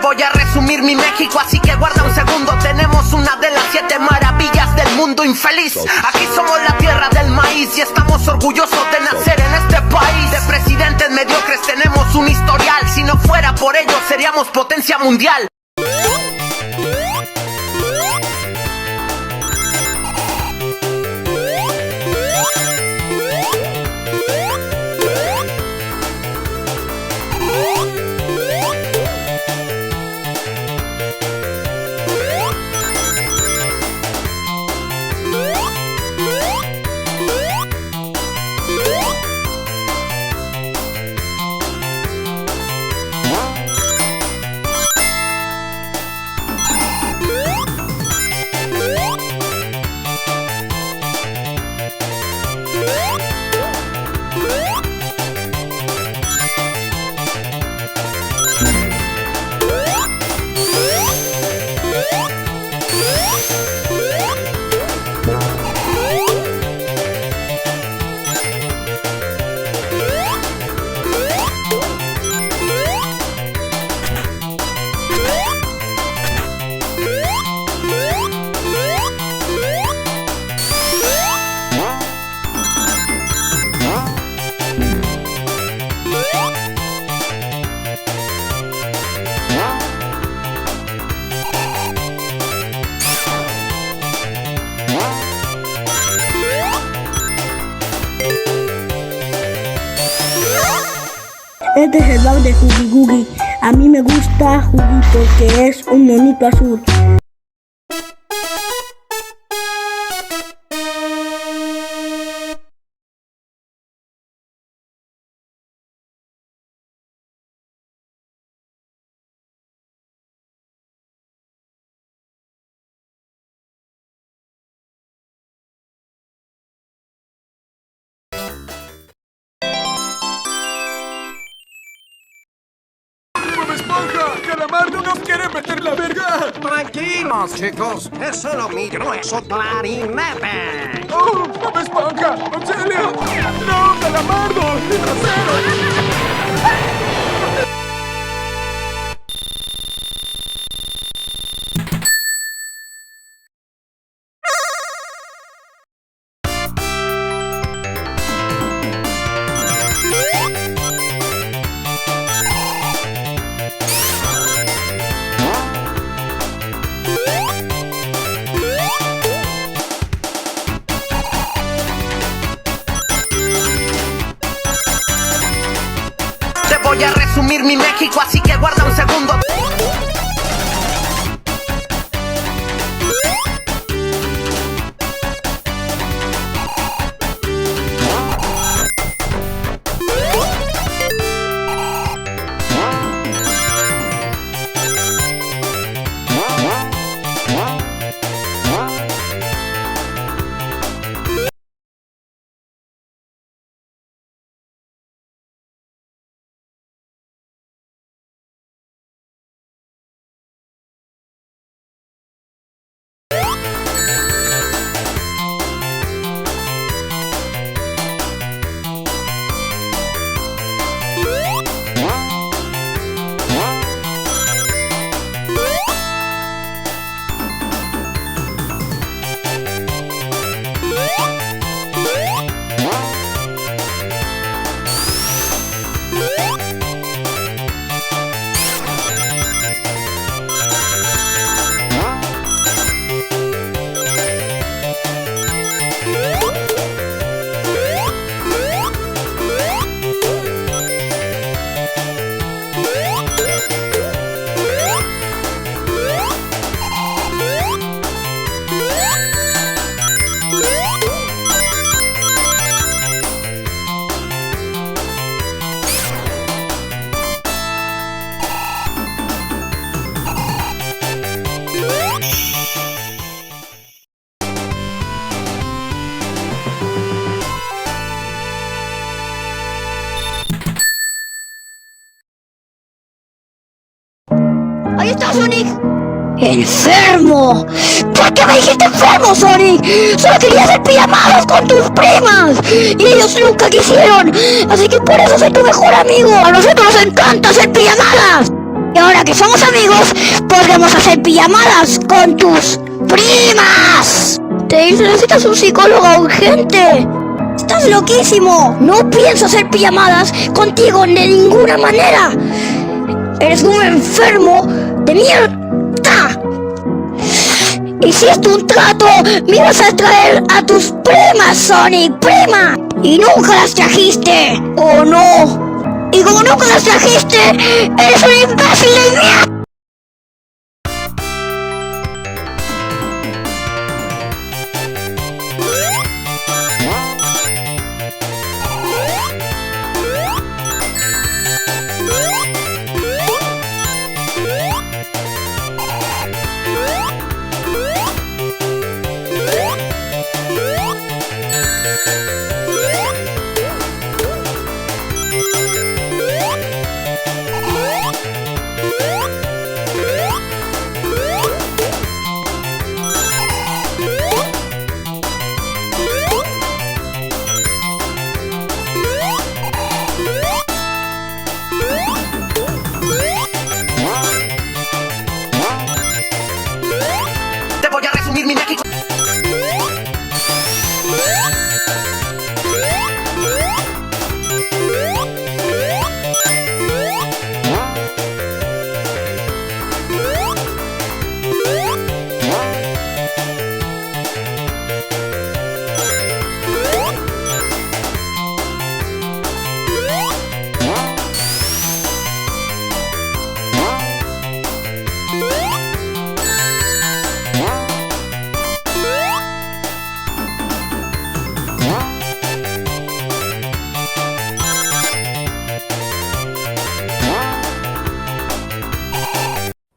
voy a resumir mi México, así que guarda un segundo. Tenemos una de las 7 maravillas del mundo infeliz. Aquí somos la tierra del maíz y estamos orgullosos de nacer en este país. De presidentes mediocres tenemos un historial. Si no fuera por ello seríamos potencia mundial. Este es el bar de Huggy Guggy. A mí me gusta Juguito, que es un monito azul. ¡Calamardo nos quiere meter la verga! Tranquilos, chicos. Es solo mi grueso clarinete. ¡Oh, Bob Esponja! ¡Auxilio! ¡No, Calamardo! ¡Mi trasero! Voy a resumir mi México, así que guarda un segundo. ¡Ahí está Sonic! ¡Enfermo! ¿Por qué me dijiste enfermo, Sonic? Solo quería hacer pijamadas con tus primas y ellos nunca quisieron, así que por eso soy tu mejor amigo. A nosotros nos encanta hacer pijamadas. Y ahora que somos amigos, podremos hacer pijamadas con tus primas. Te necesitas un psicólogo urgente. Estás loquísimo. No pienso hacer pijamadas contigo de ninguna manera. Eres un enfermo de mierda. Hiciste un trato. Me ibas a traer a tus primas, Sonic, prima. Y nunca las trajiste. ¿O no? Y como nunca las trajiste, eres un imbécil de mierda.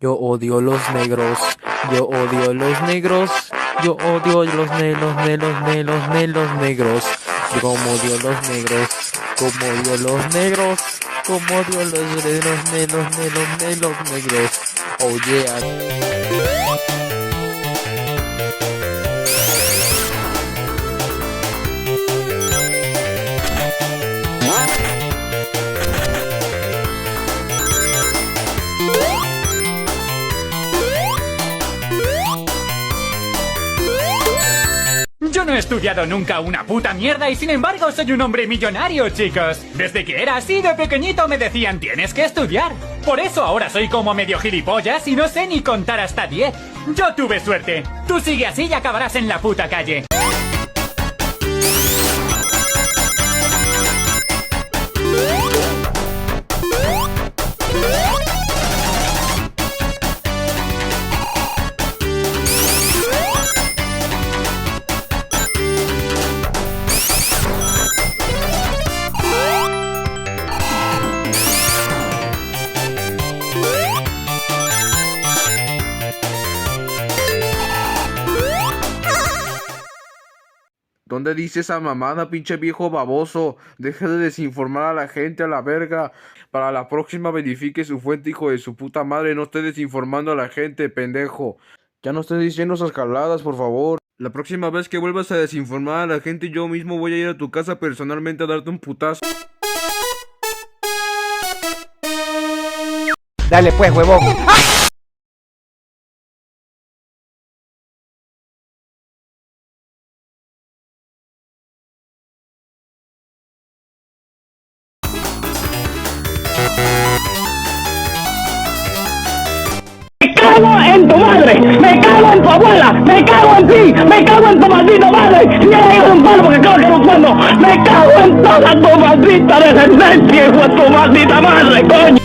Yo odio los negros, yo odio los negros, yo odio los negros, como odio los negros, como odio los negros, como odio los negros, oh yeah. Yo no he estudiado nunca una puta mierda y sin embargo soy un hombre millonario, chicos. Desde que era así de pequeñito me decían tienes que estudiar. Por eso ahora soy como medio gilipollas y no sé ni contar hasta 10. Yo tuve suerte. Tú sigue así y acabarás en la puta calle. ¿Dónde dice esa mamada, pinche viejo baboso? Deja de desinformar a la gente a la verga. Para la próxima verifique su fuente, hijo de su puta madre. No esté desinformando a la gente, pendejo. Ya no estés diciendo esas caladas, por favor. La próxima vez que vuelvas a desinformar a la gente, yo mismo voy a ir a tu casa personalmente a darte un putazo. Dale pues, huevón. Me cago en tu madre, me cago en tu abuela, me cago en ti, me cago en tu maldita madre, y he ido un palo porque creo que no puedo, me cago en toda tu maldita descendencia, hijo de tu maldita madre, coño.